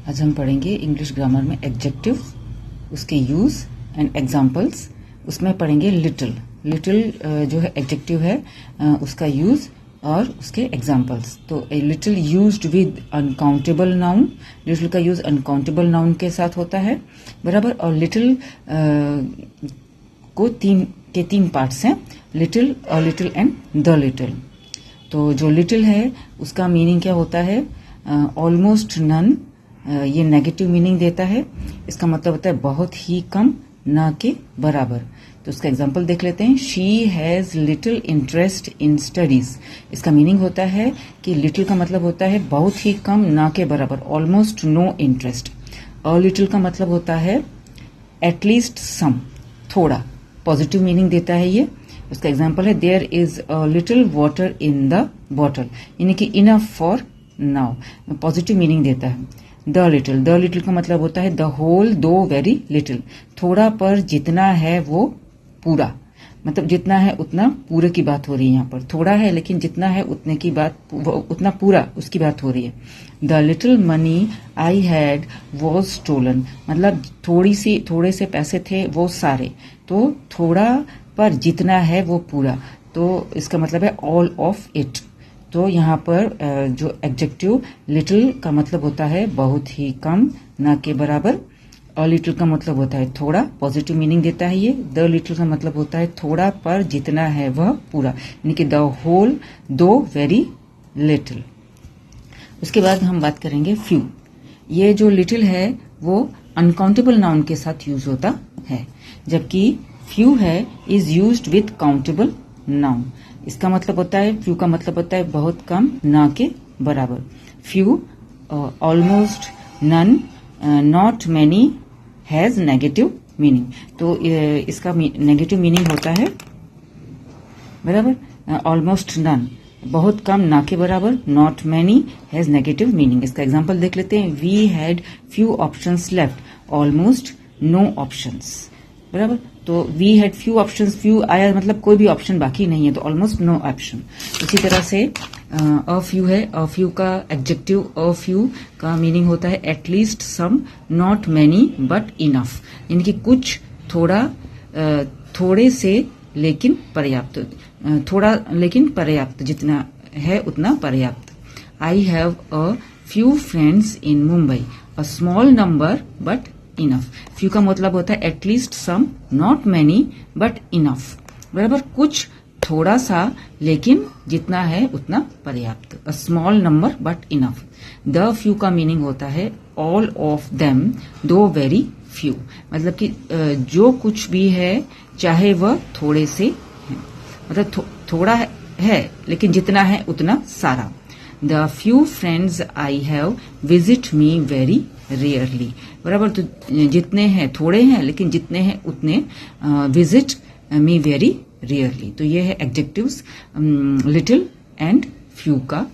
आज हम पढ़ेंगे इंग्लिश ग्रामर में एडजेक्टिव, उसके यूज एंड एग्जांपल्स। उसमें पढ़ेंगे लिटिल। लिटिल जो है एडजेक्टिव है, उसका यूज और उसके एग्जांपल्स। तो little used with uncountable noun, little का यूज अनकाउंटेबल नाउन के साथ होता है, बराबर। और लिटिल को तीन पार्ट्स हैं, little, a little and the little. तो जो लिटिल है उसका मीनिंग क्या होता है? ऑलमोस्ट नन, ये नेगेटिव मीनिंग देता है। इसका मतलब होता है बहुत ही कम, ना के बराबर। तो उसका एग्जांपल देख लेते हैं। She has little interest in studies. इसका मीनिंग होता है कि लिटिल का मतलब होता है बहुत ही कम, ना के बराबर, almost no interest. A little का मतलब होता है एटलीस्ट सम, थोड़ा, पॉजिटिव मीनिंग देता है ये। उसका एग्जांपल है there is a little water in the bottle, यानी कि enough for now, positive meaning देता है। द लिटिल, द लिटिल का मतलब होता है द होल दो वेरी लिटिल, थोड़ा पर जितना है वो पूरा, मतलब जितना है उतना पूरे की बात हो रही है। यहाँ पर थोड़ा है लेकिन जितना है उतने की बात, उतना पूरा, उसकी बात हो रही है। The little money I had was stolen, मतलब थोड़े से पैसे थे वो सारे। तो थोड़ा पर जितना है वो पूरा, तो इसका मतलब है ऑल ऑफ इट। तो यहाँ पर जो एडजेक्टिव लिटिल का मतलब होता है बहुत ही कम, ना के बराबर। अ लिटिल का मतलब होता है थोड़ा, पॉजिटिव मीनिंग देता है ये। द लिटिल का मतलब होता है थोड़ा पर जितना है वह पूरा, यानी कि द होल दो वेरी लिटिल। उसके बाद हम बात करेंगे फ्यू। ये जो लिटिल है वो अनकाउंटेबल नाउन के साथ यूज होता है, जबकि फ्यू है is used with countable noun. इसका मतलब होता है, फ्यू का मतलब होता है बहुत कम, ना के बराबर। Few, almost, none, not many, has negative meaning. तो इसका नेगेटिव मीनिंग होता है, बराबर, ऑलमोस्ट नन, बहुत कम, ना के बराबर। Not many has negative meaning. इसका एग्जांपल देख लेते हैं। We had few options left, almost no options, बराबर। तो we had few options, few आया मतलब कोई भी ऑप्शन बाकी नहीं है, तो ऑलमोस्ट नो ऑप्शन। इसी तरह से अ फ्यू है, अ फ्यू का एडजेक्टिव अ फ्यू का मीनिंग होता है at least some, not many but enough, यानी कि कुछ, थोड़ा, थोड़े से लेकिन पर्याप्त, थोड़ा लेकिन पर्याप्त, जितना है उतना पर्याप्त। I have a few friends in Mumbai, a small number but enough. Few का मतलब होता है at least some, not many but enough, बराबर, कुछ, थोड़ा सा, लेकिन जितना है उतना पर्याप्त। A small number but enough. The few का मीनिंग होता है all of them though very few, मतलब कि जो कुछ भी है चाहे वह थोड़े से है, मतलब थोड़ा है लेकिन जितना है उतना सारा। The few friends I have visit me very rarely, बराबर। तो जितने हैं थोड़े हैं लेकिन जितने हैं उतने विजिट मी वेरी रेयरली। तो ये है एडजेक्टिव्स लिटिल एंड फ्यू का